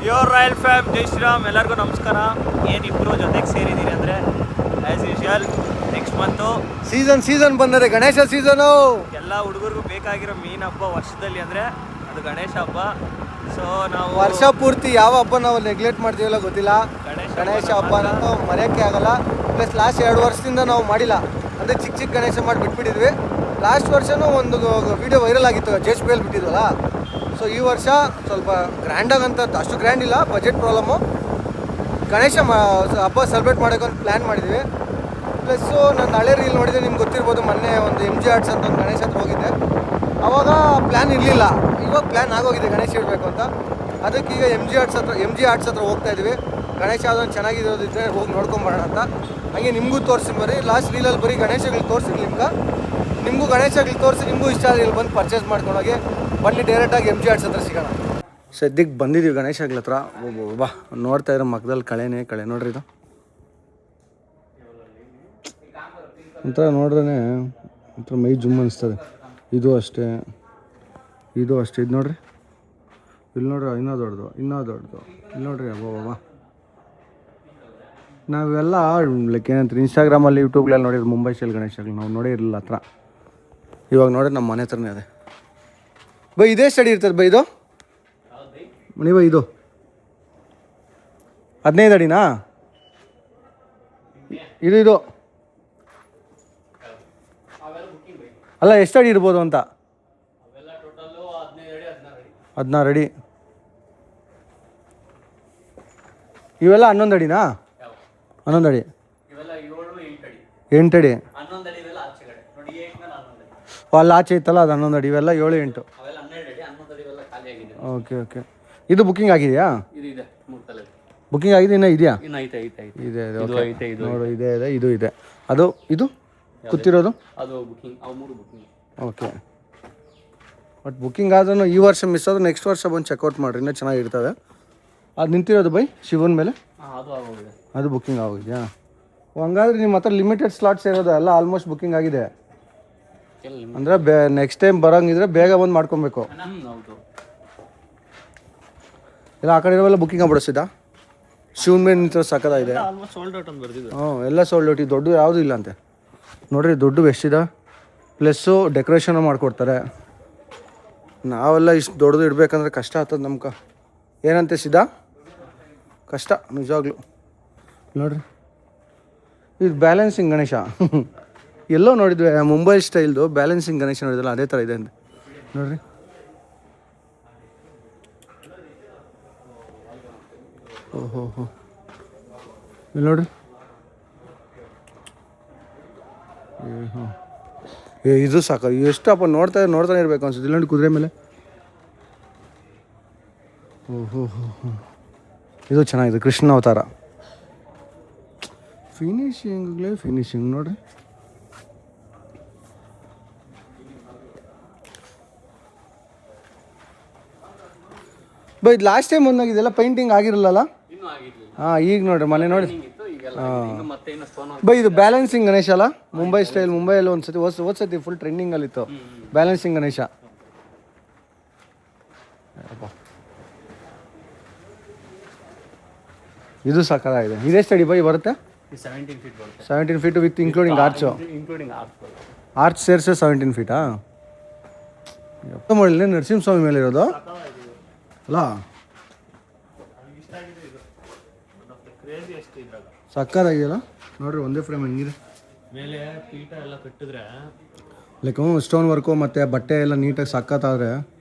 Pure royal fam ಜೈ ಶ್ರೀರಾಮ್. ಎಲ್ಲರಿಗೂ ನಮಸ್ಕಾರ. ಏನಿಬ್ಬರು ಜೊತೆಗೆ ಸೇರಿದ್ದೀರಿ ಅಂದರೆ as usual next month season ಬಂದರೆ ಗಣೇಶ ಸೀಸನು. ಎಲ್ಲ ಹುಡುಗರಿಗೂ ಬೇಕಾಗಿರೋ ಮೇನ್ ಹಬ್ಬ ವರ್ಷದಲ್ಲಿ ಅಂದರೆ ಅದು ಗಣೇಶ ಹಬ್ಬ. ಸೊ ನಾವು ವರ್ಷ ಪೂರ್ತಿ ಯಾವ ಹಬ್ಬ ನಾವು ನೆಗ್ಲೆಕ್ಟ್ ಮಾಡ್ತೀವಲ್ಲ ಗೊತ್ತಿಲ್ಲ. ಗಣೇಶ ಹಬ್ಬ ನಾವು ಮರೆಯೋಕ್ಕೆ ಆಗಲ್ಲ. ಪ್ಲಸ್ ಲಾಸ್ಟ್ 2 ವರ್ಷದಿಂದ ನಾವು ಮಾಡಿಲ್ಲ, ಅಂದರೆ ಚಿಕ್ಕ ಗಣೇಶ ಮಾಡಿ ಬಿಟ್ಬಿಟ್ಟಿದ್ವಿ. ಲಾಸ್ಟ್ ವರ್ಷನೂ ಒಂದು ವಿಡಿಯೋ ವೈರಲ್ ಆಗಿತ್ತು, JSP ಬಿಟ್ಟಿದ್ವಲ್ಲ. ಸೊ ಈ ವರ್ಷ ಸ್ವಲ್ಪ ಗ್ರ್ಯಾಂಡಾಗಂತ ಅಷ್ಟು ಗ್ರ್ಯಾಂಡ್ ಇಲ್ಲ, ಬಜೆಟ್ ಪ್ರಾಬ್ಲಮ್ಮು. ಗಣೇಶ ಹಬ್ಬ ಸೆಲೆಬ್ರೇಟ್ ಮಾಡೋಕೆ ಒಂದು ಪ್ಲ್ಯಾನ್ ಮಾಡಿದ್ವಿ. ಪ್ಲಸ್ಸು ನಾನು ಹಳೆ ರೀಲ್ ನೋಡಿದೆ, ನಿಮ್ಗೆ ಗೊತ್ತಿರ್ಬೋದು. ಮೊನ್ನೆ ಒಂದು MG ಆರ್ಟ್ಸ್ ಅಂತ ಒಂದು ಗಣೇಶ ಹತ್ರ ಹೋಗಿದ್ದೆ. ಆವಾಗ ಪ್ಲ್ಯಾನ್ ಇರಲಿಲ್ಲ, ಇವಾಗ ಪ್ಲ್ಯಾನ್ ಆಗೋಗಿದೆ ಗಣೇಶ ಇಡಬೇಕು ಅಂತ. ಅದಕ್ಕೆ ಈಗ MG ಆರ್ಟ್ಸ್ ಹತ್ರ ಹೋಗ್ತಾ ಇದ್ವಿ. ಗಣೇಶ ಯಾವುದೊಂದು ಚೆನ್ನಾಗಿರೋದಿದ್ದರೆ ಹೋಗಿ ನೋಡ್ಕೊಂಬರೋಣ ಅಂತ. ಹಾಗೆ ನಿಮಗೂ ತೋರಿಸಿ ಬರ್ರಿ. ಲಾಸ್ಟ್ ರೀಲಲ್ಲಿ ಬರೀ ಗಣೇಶಗಳು ತೋರಿಸಿದ್ವಿ ನಿಮಗೂ ಗಣೇಶಗಳು ತೋರಿಸಿ, ನಿಮಗೂ ಇಷ್ಟ ಆದರೆ ಇಲ್ಲಿ ಬಂದು ಪರ್ಚೇಸ್ ಮಾಡ್ಕೊಂಡೋಗಿ ಬನ್ನಿ. ಡೈರೆಕ್ಟಾಗಿ MG ಆರ್ಟ್ಸ್ ಹತ್ರ ಸಿಗೋಣ. ಸದ್ಯಕ್ಕೆ ಬಂದಿದ್ದೀವಿ ಗಣೇಶಗಳ ಹತ್ರ. ಬಾ ನೋಡ್ತಾ ಇರೋ ಮಕ್ಕದಲ್ಲಿ ಕಳೆ ನೋಡ್ರಿ. ಇದು ಒಂಥರ ನೋಡ್ರೇ ಒಂಥರ ಮೈ ಜುಮ್ ಅನಿಸ್ತದೆ. ಇದು ಅಷ್ಟೇ ಇದು ನೋಡ್ರಿ. ಇಲ್ಲಿ ನೋಡ್ರಿ, ಇನ್ನೂ ದೊಡ್ಡದು ಇಲ್ಲಿ ನೋಡ್ರಿ. ಅಬ್ಬಾ ನಾವೆಲ್ಲ ಲೈಕ್ ಏನಂತಾರೆ ಇನ್ಸ್ಟಾಗ್ರಾಮಲ್ಲಿ ಯೂಟ್ಯೂಬ್ಗಳಲ್ಲಿ ನೋಡಿದ್ರು ಮುಂಬೈ ಸ್ಟೈಲ್ ಗಣೇಶಗಳು. ನಾವು ನೋಡೇ ಇರಲಿಲ್ಲ ಹತ್ರ. ಇವಾಗ ನೋಡಿ ನಮ್ಮ ಮನೆ ಹತ್ರನೇ ಅದೇ. ಬೈ ಇದೇ ಸ್ಟಡಿ ಇರ್ತದೆ ಬೈ ಇದು ನೀವು ಇದು 15 ಅಡಿನಾ? ಇದು ಅಲ್ಲ, ಎಷ್ಟು ಅಡಿ ಇರ್ಬೋದು ಅಂತ? 16 ಅಡಿ. ಇವೆಲ್ಲ 11 ಅಡಿನಾ? 11 ಅಡಿ, 8 ಅಡಿ. ಅಲ್ಲಿ ಆಚೆ ಇತ್ತಲ್ಲ ಅದು 11 ಅಡಿ. ಇವೆಲ್ಲ 7, 8. ಓಕೆ. ಇದು ಬುಕ್ಕಿಂಗ್ ಆಗಿದೆಯಾ? ಬುಕ್ಕಿಂಗ್ ಆಗಿದೆ, ಇನ್ನೂ ಇದೆಯಾ? ಇದೆ ನೋಡು, ಇದೆ. ಅದು ಇದು ಕೂತಿರೋದು ಓಕೆ. ಬಟ್ ಬುಕ್ಕಿಂಗ್ ಆದ್ರೂ ಈ ವರ್ಷ ಮಿಸ್ ಆದರೂ ನೆಕ್ಸ್ಟ್ ವರ್ಷ ಬಂದು ಚೆಕ್ಔಟ್ ಮಾಡಿರಿ, ಇನ್ನೂ ಚೆನ್ನಾಗಿರ್ತದೆ. ಅದು ನಿಂತಿರೋದು ಬೈ ಶಿವನ ಮೇಲೆ, ಅದು ಬುಕ್ಕಿಂಗ್ ಆಗೋಗಿದೆಯಾ? ಹಂಗಾದ್ರೆ ನಿಮ್ಮ ಹತ್ರ ಲಿಮಿಟೆಡ್ ಸ್ಲಾಟ್ಸ್ ಇರೋದು, ಎಲ್ಲ ಆಲ್ಮೋಸ್ಟ್ ಬುಕ್ಕಿಂಗ್ ಆಗಿದೆ. ಅಂದರೆ ನೆಕ್ಸ್ಟ್ ಟೈಮ್ ಬರೋಂಗಿದ್ರೆ ಬೇಗ ಬಂದು ಮಾಡ್ಕೊಬೇಕು. ಇಲ್ಲ ಆ ಕಡೆ ಇರೋವೆಲ್ಲ ಬುಕ್ಕಿಂಗ್ ಆಗ್ಬಿಡಿಸಿದ. ಶಿವನ ಮೇಲೆ ನಿಂತಿರೋ ಸಕ್ಕದಾಗಿದೆ. ಎಲ್ಲ ಸೋಲ್ಡ್ ಔಟ್. ದೊಡ್ಡ ಯಾವುದೂ ಇಲ್ಲ ಅಂತೆ ನೋಡ್ರಿ. ದೊಡ್ಡ ಎಷ್ಟಿದೆ, ಪ್ಲಸ್ಸು ಡೆಕೋರೇಷನು ಮಾಡಿಕೊಡ್ತಾರೆ. ನಾವೆಲ್ಲ ಇಷ್ಟು ದೊಡ್ಡದು ಇಡಬೇಕಂದ್ರೆ ಕಷ್ಟ ಆಗ್ತದೆ ನಮ್ಗೆ. ಏನಂತೆ ಸಿದ್ಧ, ಕಷ್ಟ ನಿಜವಾಗ್ಲೂ. ನೋಡ್ರಿ, ಇದು ಬ್ಯಾಲೆನ್ಸಿಂಗ್ ಗಣೇಶ. ಎಲ್ಲೋ ನೋಡಿದ್ವಿ ಮುಂಬೈ ಸ್ಟೈಲ್ದು ಬ್ಯಾಲೆನ್ಸಿಂಗ್ ಗಣೇಶ ನೋಡಿದ್ರಲ್ಲ, ಅದೇ ಥರ ಇದೆ ಅಂತ ನೋಡ್ರಿ. ಓಹೋ ಇಲ್ಲಿ ನೋಡ್ರಿ. ಇದು ಸಾಕು. ಎಷ್ಟಪ್ಪ ನೋಡ್ತಾನೆ ಇರಬೇಕು ಅನ್ಸುತ್ತೆ. ಇಲ್ಲಿ ನೋಡಿ ಕುದುರೆ ಮೇಲೆ. ಓಹೋ ಇದು ಚೆನ್ನಾಗಿದೆ, ಕೃಷ್ಣ ಅವತಾರ. ಫಿನಿಶಿಂಗ್ ನೋಡ್ರಿ. ಬೈ ಲಾಸ್ಟ್ ಟೈಮ್ ಒಂದಾಗಿದೆಲ್ಲ ಪೇಂಟಿಂಗ್ ಆಗಿರಲ್ಲ. ಹಾಂ ಈಗ ನೋಡ್ರಿ ಮನೆ ನೋಡಿ. ಬೈ ಇದು ಬ್ಯಾಲೆನ್ಸಿಂಗ್ ಗಣೇಶ ಅಲ್ಲ, ಮುಂಬೈ ಸ್ಟೈಲ್. ಮುಂಬೈಯಲ್ಲಿ ಒಂದ್ಸತಿ ಓದ್ಸತಿ ಫುಲ್ ಟ್ರೆಂಡಿಂಗಲ್ಲಿತ್ತು ಬ್ಯಾಲೆನ್ಸಿಂಗ್ ಗಣೇಶ. ಇದು ಸಾಕಾಗಿದೆ. ಇದೇ ಸ್ಟಡಿ ಬೈ ಬರುತ್ತೆ 17 feet with including arch. Arch ಸೇರಿಸಿ 17 ಫೀಟಾ? ಮಾಡಲಿ ನರಸಿಂಹಸ್ವಾಮಿ ಮೇಲೆ ಇರೋದು ಅಲ್ಲ, ಸಕ್ಕತ್ತಾಗಿದೆಯಲ್ಲ ನೋಡ್ರಿ. ಒಂದೇ ಫ್ರೇಮ್ ಹೆಂಗಿದೆ ಮೇಲೆ ಪೀಠ ಎಲ್ಲ ಕಟ್ಟಿದ್ರೆ ಲೈಕ್ ಸ್ಟೋನ್ ವರ್ಕು ಮತ್ತು ಬಟ್ಟೆ ಎಲ್ಲ ನೀಟಾಗಿ ಸಕ್ಕತ್ತಾದ್ರೆ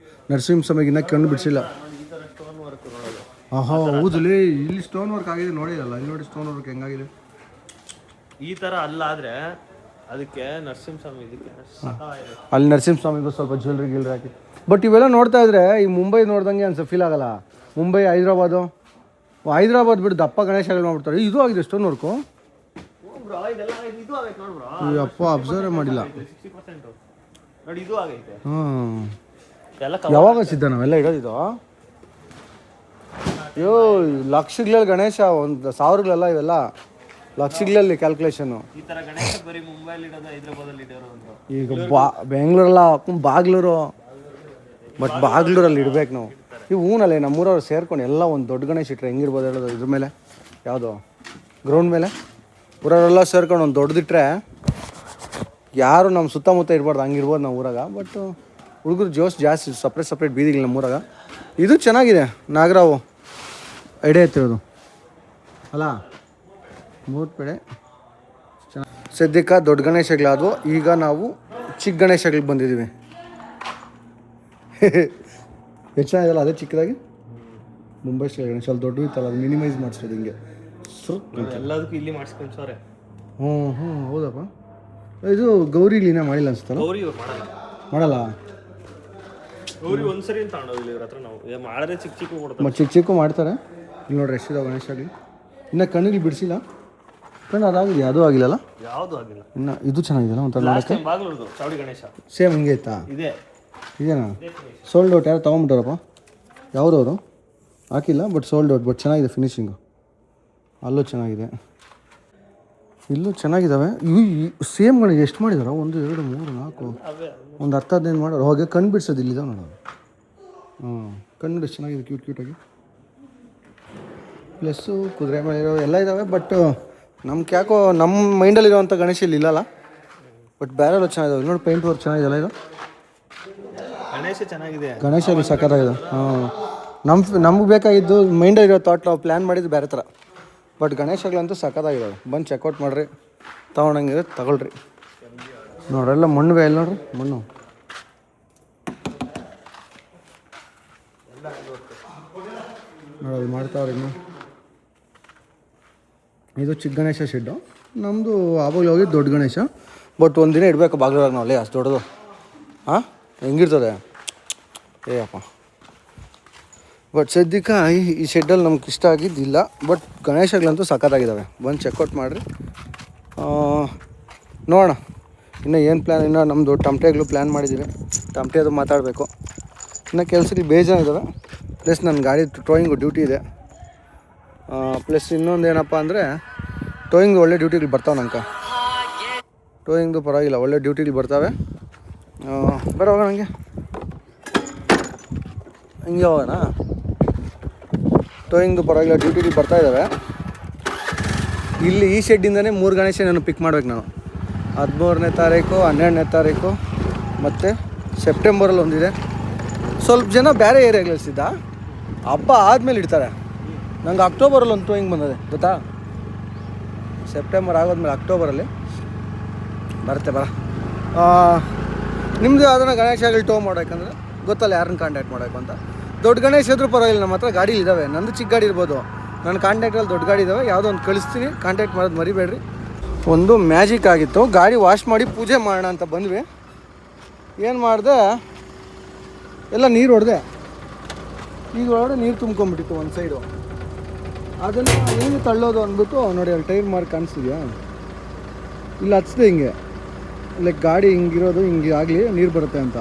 ನರಸಿಂಹಸ್ವಾಮಿಗೆ ಇನ್ನೂ ಕಣ್ಣು ಬಿಡಿಸಿಲ್ಲ. ಆಹಾ ಹೌದಲ್ಲಿ ಇಲ್ಲಿ ಸ್ಟೋನ್ ವರ್ಕ್ ಆಗಿದೆ ನೋಡಿರಲ್ಲ. ಇಲ್ಲಿ ನೋಡಿ ಸ್ಟೋನ್ ವರ್ಕ್ ಹೆಂಗಾಗಿದೆ. ಈ ಥರ ಅಲ್ಲಾದರೆ ಅದಕ್ಕೆ ನರಸಿಂಹಸ್ವಾಮಿ ಇದಕ್ಕೆ ಅಲ್ಲಿ ನರಸಿಂಹಸ್ವಾಮಿಗೂ ಸ್ವಲ್ಪ ಜ್ಯುವೆಲ್ರಿ ಹಾಕಿ. ಬಟ್ ಇವೆಲ್ಲ ನೋಡ್ತಾ ಇದ್ರೆ ಈ ಮುಂಬೈ ನೋಡ್ದಂಗೆ ಅನ್ಸ ಫೀಲ್ ಆಗಲ್ಲ. ಮುಂಬೈ ಹೈದ್ರಾಬಾದ್ ಬಿಟ್ಟು ದಪ್ಪ ಗಣೇಶಗಳು ಮಾಡ್ಬಿಡ್ತಾರೆ. ಇದು ಆಗಿದೆ ಸ್ಟೋನ್ ವರ್ಕು. ಅಪ್ಪ ಅಬ್ಸರ್ವ್ ಮಾಡಿಲ್ಲ. ಯಾವಾಗ ಸಿದ್ಧ ನಾವೆಲ್ಲ ಇಡೋದಿದು? ಅಯ್ಯೋ ಲಕ್ಷಗಳಲ್ಲಿ ಗಣೇಶ, ಒಂದು ಸಾವಿರಗಳೆಲ್ಲ ಇವೆಲ್ಲ ಲಕ್ಷಗಳಲ್ಲಿ ಕ್ಯಾಲ್ಕುಲೇಷನ್ನು. ಈಗ ಬೆಂಗಳೂರೆಲ್ಲ ಬಾಗ್ಲೂರು ಬಟ್ ಬಾಗ್ಲೂರಲ್ಲಿ ಇಡ್ಬೇಕು ನಾವು. ಇವು ಹೂನಲ್ಲೇ ನಮ್ಮೂರವ್ರು ಸೇರ್ಕೊಂಡು ಎಲ್ಲ ಒಂದು ದೊಡ್ಡ ಗಣೇಶ ಇಟ್ಟರೆ ಹೆಂಗಿರ್ಬೋದು ಹೇಳೋದು. ಇದ್ರ ಮೇಲೆ ಯಾವುದು ಗ್ರೌಂಡ್ ಮೇಲೆ ಊರವರೆಲ್ಲ ಸೇರ್ಕೊಂಡು ಒಂದು ದೊಡ್ಡದಿಟ್ರೆ ಯಾರು ನಮ್ಮ ಸುತ್ತಮುತ್ತ ಇರ್ಬಾರ್ದು, ಹಂಗಿರ್ಬೋದು ನಾವು ಊರಾಗ. ಬಟ್ ಹುಡುಗರು ಜೋಶ್ ಜಾಸ್ತಿ, ಸಪ್ರೇಟ್ ಬೀದಿಗಳು ನಮ್ಮ ಊರಾಗ. ಇದು ಚೆನ್ನಾಗಿದೆ ನಾಗರಾವು ಐಡಿಯಾ ಎತ್ತಿರೋದು ಅಲ್ಲ. ಮೂರು ಕಡೆ ಚೆನ್ನಾಗಿ ಸದ್ಯಕ್ಕೆ ದೊಡ್ಡ ಗಣೇಶಗಳಾದವು. ಈಗ ನಾವು ಚಿಕ್ಕ ಗಣೇಶಗಳಿಗೆ ಬಂದಿದ್ದೀವಿ. ಎಷ್ಟು ಚೆನ್ನಾಗಿದಲ್ಲ ಅದೇ ಚಿಕ್ಕದಾಗಿ. ಮುಂಬೈ ಸ್ಟೈಲ್ ಗಣೇಶ ಅಲ್ಲಿ ದೊಡ್ಡ ಇತ್ತಲ್ಲ, ಅದು ಮಿನಿಮೈಸ್ ಮಾಡಿಸೋದು ಹಿಂಗೆ ಎಲ್ಲದಕ್ಕೂ ಇಲ್ಲಿ ಮಾಡಿಸ್ಕೊಂಡ್ಸವ್ರೆ. ಹ್ಞೂ ಹೌದಪ್ಪ. ಇದು ಗೌರಿ ಇಲ್ಲಿನ ಮಾಡಿಲ್ಲ ಅನ್ಸುತ್ತಲ್ಲ. ಗೌರಿ ಮಾಡಲ್ಲ. ಗೌರಿ ಒಂದ್ಸರಿ ಅಂತ ತಗೊಂಡೋಗಿಲ್ಲ ಇವ್ರ ಹತ್ರ. ನಾವು ಮಾಡಿದ್ರೆ ಚಿಕ್ಕ ಕೊಡ್ತಾರೆ. ಮತ್ತು ಚಿಕ್ಕ ಮಾಡ್ತಾರೆ. ಇಲ್ಲಿ ನೋಡ್ರಿ ಎಷ್ಟಿದಾವೆ ಗಣೇಶ ಆಗಲಿ. ಇನ್ನು ಕಣ್ಣಿಗೆ ಬಿಡಿಸಿಲ್ಲ. ಕಣ್ಣು ಅದಾಗಿದೆ, ಅದು ಆಗಿಲ್ಲಲ್ಲ. ಯಾವುದು ಆಗಿಲ್ಲ. ಇನ್ನು ಇದು ಚೆನ್ನಾಗಿದೆಯಲ್ಲ ಒಂಥರ ನೋಡೋಕ್ಕೆ. ಬಾಗಿಲು ಚಾವಡಿ ಗಣೇಶ ಸೇಮ್ ಹಿಂಗೆ ಇತ್ತಾ? ಇದೇನಾ ಸೋಲ್ಡ್ ಔಟ್? ಯಾರು ತೊಗೊಂಬಿಟ್ಟಾರಪ್ಪ? ಯಾವುದವರು ಹಾಕಿಲ್ಲ, ಬಟ್ ಸೋಲ್ಡ್ ಔಟ್. ಬಟ್ ಚೆನ್ನಾಗಿದೆ ಫಿನಿಶಿಂಗು. ಅಲ್ಲೂ ಚೆನ್ನಾಗಿದೆ, ಇಲ್ಲೂ ಚೆನ್ನಾಗಿದ್ದಾವೆ. ಇವು ಸೇಮ್ ಗಣೇಶ ಎಷ್ಟು ಮಾಡಿದಾರ? 1 2 3 4 ಒಂದು 10 15 ಮಾಡೋರು. ಹೋಗಿ ಕಣ್ಣು ಬಿಡಿಸೋದು ಇಲ್ಲಿದ್ದಾವೆ ನೋಡೋದು. ಕಣ್ಣು ಎಷ್ಟು ಚೆನ್ನಾಗಿದೆ, ಕ್ಯೂಟಾಗಿ. ಪ್ಲಸ್ಸು ಕುದುರೆ ಮೇಲೆ ಇರೋ ಎಲ್ಲ ಇದ್ದಾವೆ. ಬಟ್ ನಮ್ಗೆ ಯಾಕೋ ನಮ್ಮ ಮೈಂಡಲ್ಲಿರೋವಂಥ ಗಣೇಶ ಇಲ್ಲಿ ಇಲ್ಲಲ್ಲ. ಬಟ್ ಬೇರೆಲ್ಲ ಚೆನ್ನಾಗಿದ್ದಾವೆ. ನೋಡಿ ಪೇಂಟ್ ವರ್ಕ್ ಚೆನ್ನಾಗಿದೆಲ್ಲ. ಇದು ಗಣೇಶ ಚೆನ್ನಾಗಿದೆ. ಗಣೇಶ ಅಲ್ಲಿ ಸಖತ್ತಾಗಿದೆ. ನಮ್ಗೆ ಬೇಕಾಗಿದ್ದು ಮೈಂಡಲ್ಲಿರೋ ಥಾಟ್ ನಾವು ಪ್ಲ್ಯಾನ್ ಮಾಡಿದ್ದು ಬೇರೆ ಥರ. ಬಟ್ ಗಣೇಶಗಳಂತೂ ಸಖತ್ತಾಗಿದ್ದಾವೆ. ಬಂದು ಚೆಕ್ಔಟ್ ಮಾಡಿರಿ, ತೊಗೊಂಡಂಗಿದ್ರೆ ತಗೊಳ್ರಿ. ನೋಡ್ರೆಲ್ಲ ಮಣ್ಣು ಇಲ್ಲ ನೋಡ್ರಿ, ಮಣ್ಣು ನೋಡೋದು ಮಾಡ್ತಾವ್ರಿ. ಇನ್ನು ಇದು ಚಿಕ್ಕ ಗಣೇಶ ಶೆಡ್ಡು. ನಮ್ಮದು ಆವಾಗಲೇ ಹೋಗಿ ದೊಡ್ಡ ಗಣೇಶ. ಬಟ್ ಒಂದಿನ ಇಡಬೇಕು ಬಾಗಿಲೊಳಗೆ ನಾವು. ಅಲ್ಲೇ ಅಷ್ಟು ದೊಡ್ಡದು ಹೆಂಗಿರ್ತದೆ ಅಪ್ಪ. ಬಟ್ ಸದ್ಯಕ್ಕೆ ಈ ಶೆಡ್ಡಲ್ಲಿ ನಮ್ಗೆ ಇಷ್ಟ ಆಗಿದ್ದಿಲ್ಲ. ಬಟ್ ಗಣೇಶಗಳಂತೂ ಸಖತ್ತಾಗಿದ್ದಾವೆ. ಬಂದು ಚೆಕ್ಔಟ್ ಮಾಡಿರಿ. ನೋಡೋಣ ಇನ್ನು ಏನು ಪ್ಲ್ಯಾನ್. ಇನ್ನು ನಮ್ಮದು ಟಮಟೆಗಳು ಪ್ಲ್ಯಾನ್ ಮಾಡಿದ್ದೀವಿ. ಟಮಟೆ ಅದು ಮಾತಾಡಬೇಕು. ಇನ್ನು ಕೆಲಸಕ್ಕೆ ಬೇಜಾನಿದ್ದಾವೆ. ಪ್ಲಸ್ ನನ್ನ ಗಾಡಿ ಟೋಯಿಂಗು ಡ್ಯೂಟಿ ಇದೆ. ಪ್ಲಸ್ ಇನ್ನೊಂದು ಏನಪ್ಪ ಅಂದರೆ ಟೋಯಿಂಗು ಒಳ್ಳೆ ಡ್ಯೂಟಿಗಳು ಬರ್ತಾವೆ ನಂಗೆ. ಟೋಯಿಂಗ್ದು ಪರವಾಗಿಲ್ಲ, ಒಳ್ಳೆ ಡ್ಯೂಟಿಗಳು ಬರ್ತಾವೆ. ಬರೋವಾಗ ನನಗೆ ಹಿಂಗೆ ಹೋಗೋಣ. ಟೋಯಿಂಗ್ದು ಪರವಾಗಿಲ್ಲ, ಡ್ಯೂಟಿಗಳು ಬರ್ತಾಯಿದ್ದಾವೆ. ಇಲ್ಲಿ ಈ ಶೆಡ್ಡಿಂದನೇ 3 ಗಣೇಶ ನಾನು ಪಿಕ್ ಮಾಡ್ಬೇಕು. ನಾನು 13ನೇ ತಾರೀಕು, 12ನೇ ತಾರೀಕು ಮತ್ತು ಸೆಪ್ಟೆಂಬರಲ್ಲಿ ಒಂದಿದೆ. ಸ್ವಲ್ಪ ಜನ ಬೇರೆ ಏರಿಯಾಗಳಿಸಿದ್ದ ಹಬ್ಬ ಆದಮೇಲೆ ಇಡ್ತಾರೆ. ನಂಗೆ ಅಕ್ಟೋಬರಲ್ಲಿ ಒಂದು ಟೋಯಿಂಗ್ ಬಂದಿದೆ ಗೊತ್ತಾ. ಸೆಪ್ಟೆಂಬರ್ ಆಗೋದ್ಮೇಲೆ ಅಕ್ಟೋಬರಲ್ಲಿ ಬರುತ್ತೆ. ನಿಮ್ಮದು ಯಾವ್ದನ್ನ ಗಣೇಶಗಳು ಟೋ ಮಾಡೋಕ್ಕಂದ್ರೆ ಗೊತ್ತಲ್ಲ ಯಾರನ್ನ ಕಾಂಟ್ಯಾಕ್ಟ್ ಮಾಡೋಕ್ಕೆ ಅಂತ. ದೊಡ್ಡ ಗಣೇಶ ಇದ್ರೂ ಪರವಾಗಿಲ್ಲ, ನಮ್ಮ ಹತ್ರ ಗಾಡಿ ಇದ್ದಾವೆ. ನಂದು ಚಿಕ್ಕ ಗಾಡಿ ಇರ್ಬೋದು, ನನ್ನ ಕಾಂಟ್ಯಾಕ್ಟಲ್ಲಿ ದೊಡ್ಡ ಗಾಡಿ ಇದ್ದಾವೆ. ಯಾವುದೋ ಒಂದು ಕಳಿಸ್ತೀನಿ, ಕಾಂಟ್ಯಾಕ್ಟ್ ಮಾಡೋದು ಮರಿಬೇಡ್ರಿ. ಒಂದು ಮ್ಯಾಜಿಕ್ ಆಗಿತ್ತು. ಗಾಡಿ ವಾಶ್ ಮಾಡಿ ಪೂಜೆ ಮಾಡೋಣ ಅಂತ ಬಂದ್ವಿ. ಏನು ಮಾಡಿದೆ, ಎಲ್ಲ ನೀರು ಹೊಡೆದೆ. ಈಗ ಒಳಗಡೆ ನೀರು ತುಂಬ್ಕೊಂಬಿಟ್ಟಿತ್ತು ಒಂದು ಸೈಡು. ಅದನ್ನು ಹೆಂಗೆ ತಳ್ಳೋದು ಅಂದ್ಬಿಟ್ಟು ನೋಡಿ, ಅಲ್ಲಿ ಟೈರ್ ಮಾರ್ಕ್ ಕಾಣಿಸ್ತಿದ್ಯಾ, ಇಲ್ಲಿ ಹಚ್ಚಿದೆ ಹಿಂಗೆ. ಲೈಕ್ ಗಾಡಿ ಹಿಂಗಿರೋದು ಹಿಂಗೆ ಆಗಲಿ ನೀರು ಬರುತ್ತೆ ಅಂತ.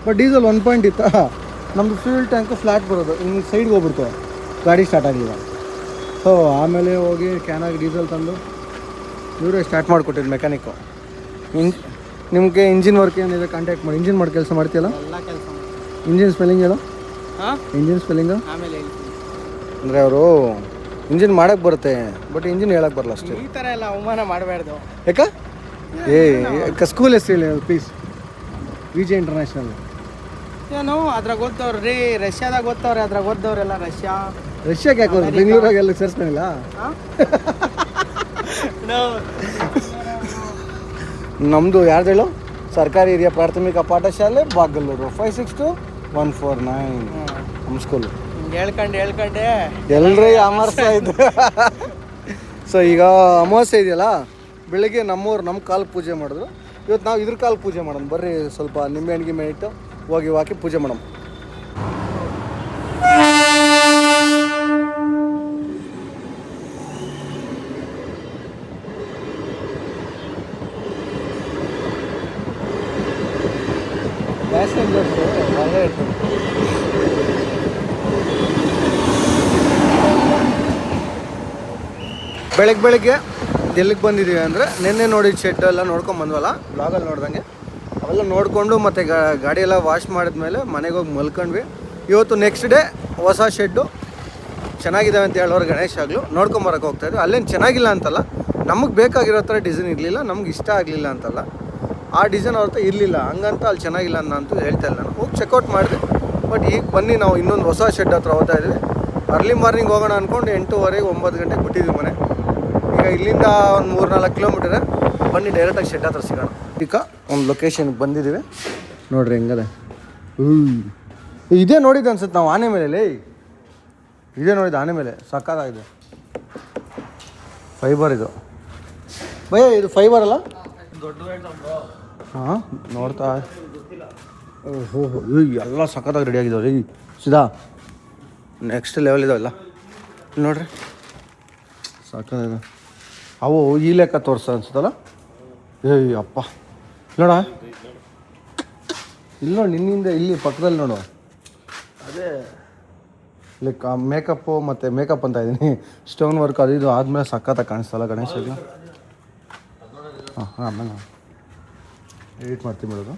ಬಟ್ ಡೀಸೆಲ್ 1 ಪಾಯಿಂಟ್ ಇತ್ತಾ, ನಮ್ಮದು ಫ್ಯೂಲ್ ಟ್ಯಾಂಕು ಫ್ಲ್ಯಾಟ್ ಬರೋದು ಹಿಂಗೆ ಸೈಡ್ಗೆ ಹೋಗ್ಬಿಡ್ತು. ಗಾಡಿ ಸ್ಟಾರ್ಟ್ ಆಗಲಿಲ್ಲ. ಸೊ ಆಮೇಲೆ ಹೋಗಿ ಕ್ಯಾನಾಗಿ ಡೀಸೆಲ್ ತಂದು ಇವರೇ ಸ್ಟಾರ್ಟ್ ಮಾಡಿಕೊಟ್ಟಿದ್ದು ಮೆಕ್ಯಾನಿಕ್ಕು. ನಿಮಗೆ ಇಂಜಿನ್ ವರ್ಕ್ ಏನಿದೆ ಕಾಂಟ್ಯಾಕ್ಟ್ ಮಾಡಿ. ಇಂಜಿನ್ ಮಾಡಿ ಕೆಲಸ ಮಾಡ್ತೀಯಲ್ಲ. ಇಂಜಿನ್ ಸ್ಪೆಲ್ಲಿಂಗ್ ಹೇಳು. ಇಂಜಿನ್ ಸ್ಪೆಲ್ಲಿಂಗು ಆಮೇಲೆ ಅಂದರೆ ಅವರು ಇಂಜಿನ್ ಮಾಡೋಕ್ಕೆ ಬರುತ್ತೆ, ಬಟ್ ಇಂಜಿನ್ ಹೇಳಕ್ಕೆ ಬರಲ್ಲ ಅಷ್ಟೇ. ಈ ಥರ ಎಲ್ಲ ಅವಮಾನ ಮಾಡಬಾರ್ದು. ಯಾಕ ಸ್ಕೂಲ್ ಹೆಸರು ಹೇಳಿ ಪ್ಲೀಸ್. ವಿಜಯ್ ಇಂಟರ್ನ್ಯಾಷನಲ್ ಏನು ಅದ್ರಾಗ ಓದ್ದವ್ರು ರೀ, ರಷ್ಯಾದಾಗ ಓದ್ತವ್ರೆ. ಅದ್ರಾಗ ಓದ್ದವ್ರೆಲ್ಲ ರಷ್ಯಾಗೆ ಯಾಕೆ ಬೆಂಗಳೂರಾಗೆಲ್ಲ ಸೇರಿಸ್ತಾನಿಲ್ಲ. ನಮ್ಮದು ಯಾರ್ದು ಹೇಳು, ಸರ್ಕಾರಿ ಹಿರಿಯ ಪ್ರಾಥಮಿಕ ಪಾಠಶಾಲೆ ಬಾಗಲೂರು 562149 ನಮ್ಮ ಸ್ಕೂಲು. ಹೇಳ್ಕೊಂಡೆ ಎಲ್ರಿ ಅಮಾವಾಸ್ಯೆ ಆಯ್ತು. ಸೊ ಈಗ ಅಮಾವಾಸ್ಯೆ ಇದೆಯಲ್ಲ, ಬೆಳಿಗ್ಗೆ ನಮ್ಮ ಕಾಲು ಪೂಜೆ ಮಾಡಿದ್ರು. ಇವತ್ತು ನಾವು ಇದ್ರ ಕಾಲು ಪೂಜೆ ಮಾಡೋಣ. ಬರ್ರಿ ಸ್ವಲ್ಪ ನಿಂಬೆ ಹಣ್ಣಿಗೆ ಇಟ್ಟು ಹೋಗಿ ಹಾಕಿ ಪೂಜೆ ಮಾಡೋಣ. ಬೆಳಗ್ಗೆ ಎಲ್ಲಿಗೆ ಬಂದಿದ್ದೀವಿ ಅಂದರೆ, ನಿನ್ನೆ ನೋಡಿದ ಶೆಡ್ ಎಲ್ಲ ನೋಡ್ಕೊಂಡು ಬಂದ್ವಲ್ಲ ಬ್ಲಾಗಲ್ಲಿ ನೋಡ್ದಂಗೆ. ಅವೆಲ್ಲ ನೋಡಿಕೊಂಡು ಮತ್ತು ಗಾಡಿ ಎಲ್ಲ ವಾಶ್ ಮಾಡಿದ್ಮೇಲೆ ಮನೆಗೆ ಹೋಗಿ ಮಲ್ಕೊಂಡ್ವಿ. ಇವತ್ತು ನೆಕ್ಸ್ಟ್ ಡೇ ಹೊಸ ಶೆಡ್ಡು ಚೆನ್ನಾಗಿದ್ದಾವೆ ಅಂತ ಹೇಳೋರು ಗಣೇಶ್ ಆಗಲು ನೋಡ್ಕೊಂಬರಕ್ಕೆ ಹೋಗ್ತಾಯಿದ್ವಿ. ಅಲ್ಲೇನು ಚೆನ್ನಾಗಿಲ್ಲ ಅಂತಲ್ಲ, ನಮಗೆ ಬೇಕಾಗಿರೋ ಥರ ಡಿಸೈನ್ ಇರಲಿಲ್ಲ, ನಮ್ಗೆ ಇಷ್ಟ ಆಗಲಿಲ್ಲ ಅಂತಲ್ಲ, ಆ ಡಿಸೈನ್ ಅವ್ರ ಹತ್ರ ಇರಲಿಲ್ಲ, ಹಂಗಂತ ಅಲ್ಲಿ ಚೆನ್ನಾಗಿಲ್ಲ ಅಂತೂ ಹೇಳ್ತಾ ಇಲ್ಲ. ನಾನು ಹೋಗಿ ಚೆಕ್ಔಟ್ ಮಾಡಿದೆ. ಬಟ್ ಈಗ ಬನ್ನಿ ನಾವು ಇನ್ನೊಂದು ಹೊಸ ಶೆಡ್ ಹತ್ರ ಹೋಗ್ತಾ ಇದ್ವಿ. ಅರ್ಲಿ ಮಾರ್ನಿಂಗ್ ಹೋಗೋಣ ಅಂದ್ಕೊಂಡು 8:30 9 ಗಂಟೆಗೆ ಬಿಟ್ಟಿದ್ವಿ ಮನೆ. ಈಗ ಇಲ್ಲಿಂದ ಒಂದು 3-4 ಕಿಲೋಮೀಟರ್. ಬನ್ನಿ ಡೈರೆಕ್ಟಾಗಿ ಶೆಡ್ ಹತ್ರ ಸಿಗೋಣ. ಈಗ ಒಂದು ಲೊಕೇಶನ್ಗೆ ಬಂದಿದ್ದೀವಿ ನೋಡ್ರಿ ಹೆಂಗದೆ. ಇದೇ ನೋಡಿದ್ದು ಅನ್ಸುತ್ತೆ ನಾವು ಆನೆ ಮೇಲೆ. ಇದೇ ನೋಡಿದ್ದು ಆನೆ ಮೇಲೆ, ಸಕ್ಕತ್ತಾಗಿದೆ. ಫೈಬರ್ ಇದು ಭಯ, ಇದು ಫೈಬರ್ ಅಲ್ಲ? ಹಾಂ ನೋಡ್ತಾ ಓಹೋ ಎಲ್ಲ ಸಕ್ಕತ್ತಾಗಿ ರೆಡಿ ಆಗಿದ್ದಾವೆ ರೀ. ಸಿದಾ ನೆಕ್ಸ್ಟ್ ಲೆವೆಲ್ ಇದಾವೆಲ್ಲ ನೋಡ್ರಿ, ಸಕ್ಕತ್ತಾಗಿದೆ. ಅವು ಈ ಲೆಕ್ಕ ತೋರಿಸ ಅನ್ಸುತ್ತಲ್ಲ. ಏಯ್ ಅಪ್ಪ ನೋಡ, ಇಲ್ಲಿ ನೋಡಿ, ನಿನ್ನಿಂದ ಇಲ್ಲಿ ಪಕ್ಕದಲ್ಲಿ ನೋಡು. ಅದೇ ಲೈಕ್ ಮೇಕಪ್ಪು ಮತ್ತು ಮೇಕಪ್ ಅಂತ ಇದ್ದೀನಿ, ಸ್ಟೋನ್ ವರ್ಕ್ ಅದು ಇದು ಆದಮೇಲೆ ಸಕ್ಕತ್ತಾಗಿ ಕಾಣಿಸ್ತಲ್ಲ ಗಣೇಶಗೆ. ಹಾಂ ಆಮೇಲೆ ಎಡಿಟ್ ಮಾಡ್ತೀನಿ ಬಿಡೋದು.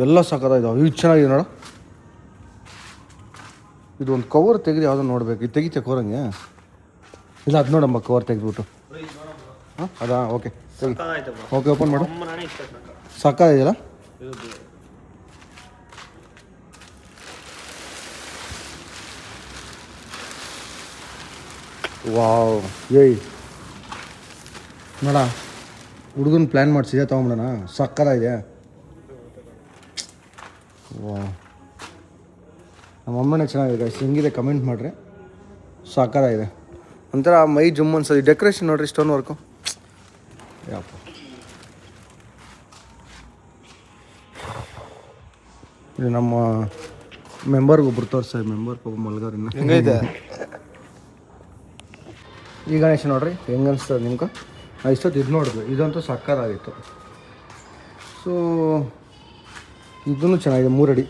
ಎಲ್ಲ ಸಕ್ಕತ್ತಾಗಿದ್ದಾವೆ. ಇದು ಚೆನ್ನಾಗಿದೆ ನೋಡು. ಇದು ಒಂದು ಕವರ್ ತೆಗೆದು ಯಾವುದೋ ನೋಡ್ಬೇಕು. ಇದು ತೆಗಿತೆ ಕವರಂಗೆ ಇಲ್ಲ, ಅದು ನೋಡಮ್ಮ ಕವರ್ ತೆಗೆದ್ಬಿಟ್ಟು. ಹಾಂ ಅದಾ? ಓಕೆ ಸರಿ, ಓಕೆ ಓಪನ್ ಮಾಡು. ಸಕ್ಕತ್ತಾಗಿದೆಯಲ್ಲ. ವಾವ್ ಏಯ್ ನೋಡ, ಹುಡುಗನ ಪ್ಲ್ಯಾನ್ ಮಾಡಿಸಿದೆ ತೊಗೊಂಬಿಡೋಣ. ಸಕ್ಕತ್ತಾಗಿದೆ. ವಾವ್, ನಮ್ಮಮ್ಮನೇ ಚೆನ್ನಾಗಿದೆ. ಹೆಂಗಿದೆ ಕಮೆಂಟ್ ಮಾಡಿರಿ. ಸಕ್ಕತ್ತಾಗಿದೆ, ಒಂಥರ ಮೈ ಜುಮ್ ಅನ್ಸೋದು. ಡೆಕೋರೇಷನ್ ನೋಡಿರಿ, ಸ್ಟೋನ್ ವರ್ಕು. ಯಪ್ಪ ಇದು ನಮ್ಮ ಮೆಂಬರ್ಗೊಬ್ರು ತೋರಿಸ್ತಾರೆ. ಮೆಂಬರ್ಗೊಬ್ಬ ಮಲ್ಗಾರಿನ ಹೆಂಗೈತೆ ಈ ಗಣೇಶ ನೋಡ್ರಿ, ಹೆಂಗೆ ಅನಿಸ್ತದೆ ನಿಮ್ಗೆ? ಇಷ್ಟೊತ್ತು ಇದು ನೋಡಿದ್ವಿ, ಇದಂತೂ ಸಕ್ಕತ್ತಾಗಿತ್ತು. ಸೊ ಇದೂ ಚೆನ್ನಾಗಿದೆ. 3 ಅಡಿ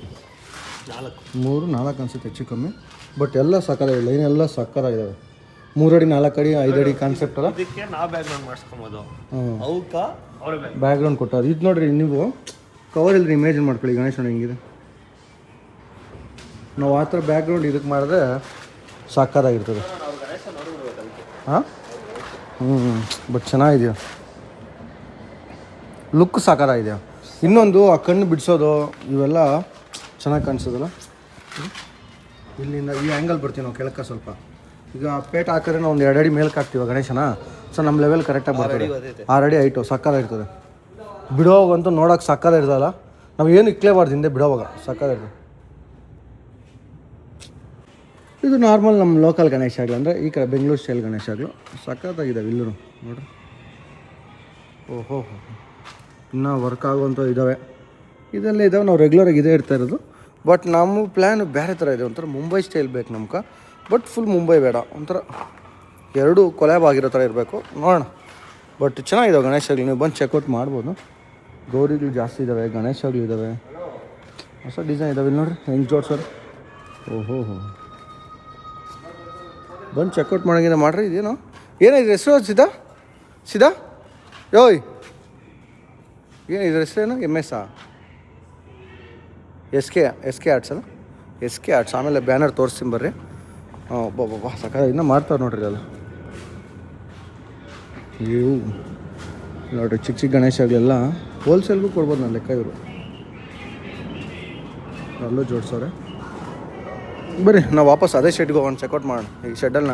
4 ಅನಿಸುತ್ತೆ ಹೆಚ್ಚು ಕಮ್ಮಿ. ಬಟ್ ಎಲ್ಲ ಸಕ್ಕತ್ತಾಗಿದೆ, ಲೈನ್ ಎಲ್ಲ ಸಕ್ಕತ್ತಾಗಿದ್ದಾವೆ. 3 ಅಡಿ 4 ಅಡಿ 5 ಅಡಿ ಕಾನ್ಸೆಪ್ಟ್ ಅಲ್ಲ. ಬ್ಯಾಕ್ಗ್ರೌಂಡ್ ಕೊಟ್ಟಾರೆ. ಇದು ನೋಡ್ರಿ, ನೀವು ಕವರ್ ಇಲ್ಲರಿ ಇಮೇಜಿನ್ ಮಾಡ್ಕೊಳ್ಳಿ ಗಣೇಶನ ಹೆಂಗಿದೆ. ನಾವು ಆ ಥರ ಬ್ಯಾಕ್ಗ್ರೌಂಡ್ ಇದಕ್ಕೆ ಮಾಡಿದ್ರೆ ಸಕ್ಕತ್ತಾಗಿರ್ತದೆ. ಹಾಂ ಬಟ್ ಚೆನ್ನಾಗಿದೆಯಾ, ಲುಕ್ ಸಕ್ಕತ್ತಾಗಿದೆಯಾ. ಇನ್ನೊಂದು ಆ ಕಣ್ಣು ಬಿಡಿಸೋದು ಇವೆಲ್ಲ ಚೆನ್ನಾಗಿ ಕಾಣಿಸೋದಲ್ಲ. ಇಲ್ಲಿಂದ ಈ ಆ್ಯಂಗಲ್ ಬರ್ತೀವಿ ನಾವು ಕೆಳಕ್ಕೆ ಸ್ವಲ್ಪ. ಈಗ ಪೇಟ್ ಹಾಕಿದ್ರೆ ನಾವು ಒಂದು 2 ಅಡಿ ಮೇಲ್ಕೆ ಹಾಕ್ತೀವಿ ಗಣೇಶನ. ಸೊ ನಮ್ಮ ಲೆವೆಲ್ ಕರೆಕ್ಟಾಗಿ ಬರ್ತದೆ. 6 ಅಡಿ ಹೈಟು ಸಕ್ಕತ್ತಾಗಿರ್ತದೆ. ಬಿಡೋವಾಗಂತೂ ನೋಡೋಕೆ ಸಕ್ಕತ್ತಾಗಿರ್ತದಲ್ಲ. ನಾವು ಏನು ಇಕ್ಲೇಬಾರ್ದು ಹಿಂದೆ ಬಿಡೋವಾಗ, ಸಕ್ಕತ್ತಾಗಿರ್ತದೆ. ಇದು ನಾರ್ಮಲ್ ನಮ್ಮ ಲೋಕಲ್ ಗಣೇಶ ಆಗಲಿ, ಅಂದರೆ ಈ ಕಡೆ ಬೆಂಗಳೂರು ಸ್ಟೈಲ್ ಗಣೇಶ ಆಗಲು ಸಕ್ಕತ್ತಾಗಿದ್ದಾವೆ ಇಲ್ಲೂ ನೋಡ್ರಿ. ಓಹೋ ಇನ್ನೂ ವರ್ಕ್ ಆಗುವಂಥ ಇದ್ದಾವೆ, ಇದೆಲ್ಲ ಇದ್ದಾವೆ. ನಾವು ರೆಗ್ಯುಲರಾಗಿ ಇದೇ ಇರ್ತಾ ಇರೋದು. ಬಟ್ ನಮ್ಮ ಪ್ಲ್ಯಾನ್ ಬೇರೆ ಥರ ಇದೆ. ಒಂಥರ ಮುಂಬೈ ಸ್ಟೈಲ್ ಬೇಕು ನಮ್ಗೆ. ಬಟ್ ಫುಲ್ ಮುಂಬೈ ಬೇಡ, ಒಂಥರ 2 ಕೊಲ್ಯಾಬ್ ಆಗಿರೋ ಥರ ಇರಬೇಕು. ನೋಡೋಣ. ಬಟ್ ಚೆನ್ನಾಗಿದ್ದಾವೆ ಗಣೇಶಗಳು, ನೀವು ಬಂದು ಚೆಕ್ಔಟ್ ಮಾಡ್ಬೋದು. ಗೌರಿಗಳು ಜಾಸ್ತಿ ಇದ್ದಾವೆ, ಗಣೇಶಗಳು ಇದ್ದಾವೆ, ಹೊಸ ಡಿಸೈನ್ ಇದ್ದಾವೆ. ಇಲ್ಲಿ ನೋಡಿರಿ ಹೆಂಗೆ ಜೋಡ್ಸೋರು. ಓಹೋ ಬಂದು ಚೆಕ್ಔಟ್ ಮಾಡೋಂಗಿಂದ ಮಾಡ್ರಿ. ಇದೇನು ಏನಿದೆ ಹೆಸರು? ಸಿದಾ ಯೋಯ್ ಏನು ಇದ್ರ ಹೆಸರೇನು? MS ಎಸ್ ಕೆ ಆರ್ಟ್ಸ್ ಅಲ್ಲ, SK ಆರ್ಟ್ಸ್. ಆಮೇಲೆ ಬ್ಯಾನರ್ ತೋರಿಸ್ತೀನಿ ಬರ್ರಿ. ಹಾಂ ಒಬ್ಬ ಸಕ್ಕ ಇನ್ನೂ ಮಾಡ್ತಾರೆ ನೋಡ್ರಿ ಅಲ್ಲ. ಇವು ನೋಡಿರಿ ಚಿಕ್ಕ ಗಣೇಶಗಳೆಲ್ಲ ಹೋಲ್ಸೇಲ್ಗೂ ಕೊಡ್ಬೋದು ನನ್ನ ಲೆಕ್ಕ. ಇವರು ಅಲ್ಲೂ ಜೋಡಿಸೋರೆ. ಬರ್ರಿ ನಾವು ವಾಪಸ್ ಅದೇ ಶೆಡ್ಗೆ ಹೋಗೋಣ, ಚೆಕ್ಔಟ್ ಮಾಡೋಣ. ಈ ಶೆಡ್ಡಲ್ಲಿ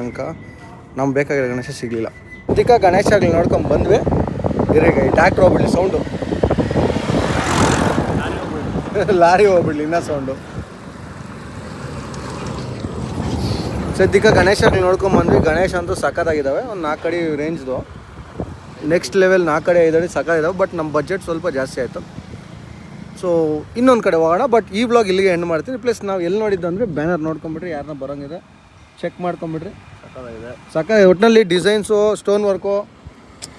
ನಮ್ಗೆ ಬೇಕಾಗಿರೋ ಗಣೇಶ ಸಿಗಲಿಲ್ಲ. ಅದಕ್ಕೆ ಗಣೇಶ ಆಗಲಿ ನೋಡ್ಕೊಂಡು ಬಂದ್ವಿ. ಇರೀಗ ಈ ಟ್ಯಾಕ್ಟ್ರ್ ಹೋಗ್ಬಿಡ್ಲಿ ಸೌಂಡು, ಲಾರಿ ಹೋಗ್ಬಿಡ್ಲಿ ಇನ್ನೂ ಸೌಂಡು. ಸದ್ಯಕ್ಕೆ ಗಣೇಶ ಆಗಲಿ ನೋಡ್ಕೊಂಬಂದ್ವಿ. ಗಣೇಶ ಅಂತೂ ಸಕ್ಕತ್ತಾಗಿದ್ದಾವೆ. ಒಂದು 4 ಅಡಿ ರೇಂಜ್ದು, ನೆಕ್ಸ್ಟ್ ಲೆವೆಲ್ 4 ಅಡಿ 5 ಅಡಿ ಸಕ್ಕತ್ತಿದ್ದಾವೆ. ಬಟ್ ನಮ್ಮ ಬಜೆಟ್ ಸ್ವಲ್ಪ ಜಾಸ್ತಿ ಆಯಿತು. ಸೊ ಇನ್ನೊಂದು ಕಡೆ ಹೋಗೋಣ. ಬಟ್ ಈ ವ್ಲಾಗ್ ಇಲ್ಲಿಗೆ ಎಂಡ್ ಮಾಡ್ತೀನಿ. ಪ್ಲಸ್ ನಾವು ಎಲ್ಲಿ ನೋಡಿದ್ದು ಅಂದರೆ ಬ್ಯಾನರ್ ನೋಡ್ಕೊಂಬಿಟ್ರಿ, ಯಾರನ್ನ ಬರೋಂಗಿದೆ ಚೆಕ್ ಮಾಡ್ಕೊಂಬಿಡ್ರಿ. ಸಕ್ಕ ಒಟ್ಟಿನಲ್ಲಿ ಡಿಸೈನ್ಸು, ಸ್ಟೋನ್ ವರ್ಕು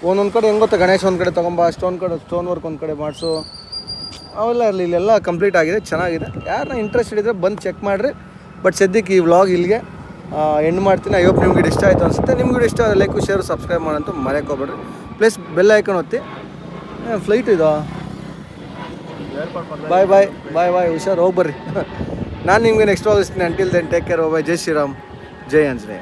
ಒಂದೊಂದು ಕಡೆ ಹೆಂಗೆ ಗೊತ್ತಾ, ಗಣೇಶ ಒಂದು ಕಡೆ ತೊಗೊಂಬ, ಸ್ಟೋನ್ ವರ್ಕ್ ಒಂದು ಕಡೆ ಮಾಡಿಸು, ಅವೆಲ್ಲ ಇರಲಿ. ಇಲ್ಲೆಲ್ಲ ಕಂಪ್ಲೀಟ್ ಆಗಿದೆ, ಚೆನ್ನಾಗಿದೆ. ಯಾರನ್ನ ಇಂಟ್ರೆಸ್ಟೆಡ್ ಇದ್ದರೆ ಬಂದು ಚೆಕ್ ಮಾಡಿರಿ. ಬಟ್ ಸದ್ಯಕ್ಕೆ ಈ ವ್ಲಾಗ್ ಇಲ್ಲಿಗೆ ಎಂಡ್ ಮಾಡ್ತೀನಿ. ಐ ಹೋಪ್ ನಿಮ್ಗೆ ಇಷ್ಟ ಆಯಿತು ಅನಿಸುತ್ತೆ. ನಿಮ್ಗೆ ಇಷ್ಟ ಆದರೆ ಲೈಕ್ ಶೇರ್ ಸಬ್ಸ್ಕ್ರೈಬ್ ಮಾಡೋಂತ ಮರೆಯೋಕೆ ಹೋಗ್ಬೇಡ್ರಿ. ಪ್ಲಸ್ ಬೆಲ್ ಐಕಾನ್ ಒತ್ತಿ. ಫ್ಲೈಟ್ ಇದಾ? ಬಾಯ್ ಬಾಯ್ ಬಾಯ್ ಬಾಯ್, ಹುಷಾರು, ಹೋಗಿ ಬರ್ರಿ. ನಾನು ನಿಮಗೆ ನೆಕ್ಸ್ಟ್ ಹೋಗಿಸ್ತೀನಿ. Until then take care, bye. ಜೈ ಶ್ರೀರಾಮ್, ಜೈ ಆಂಜನೇಯ.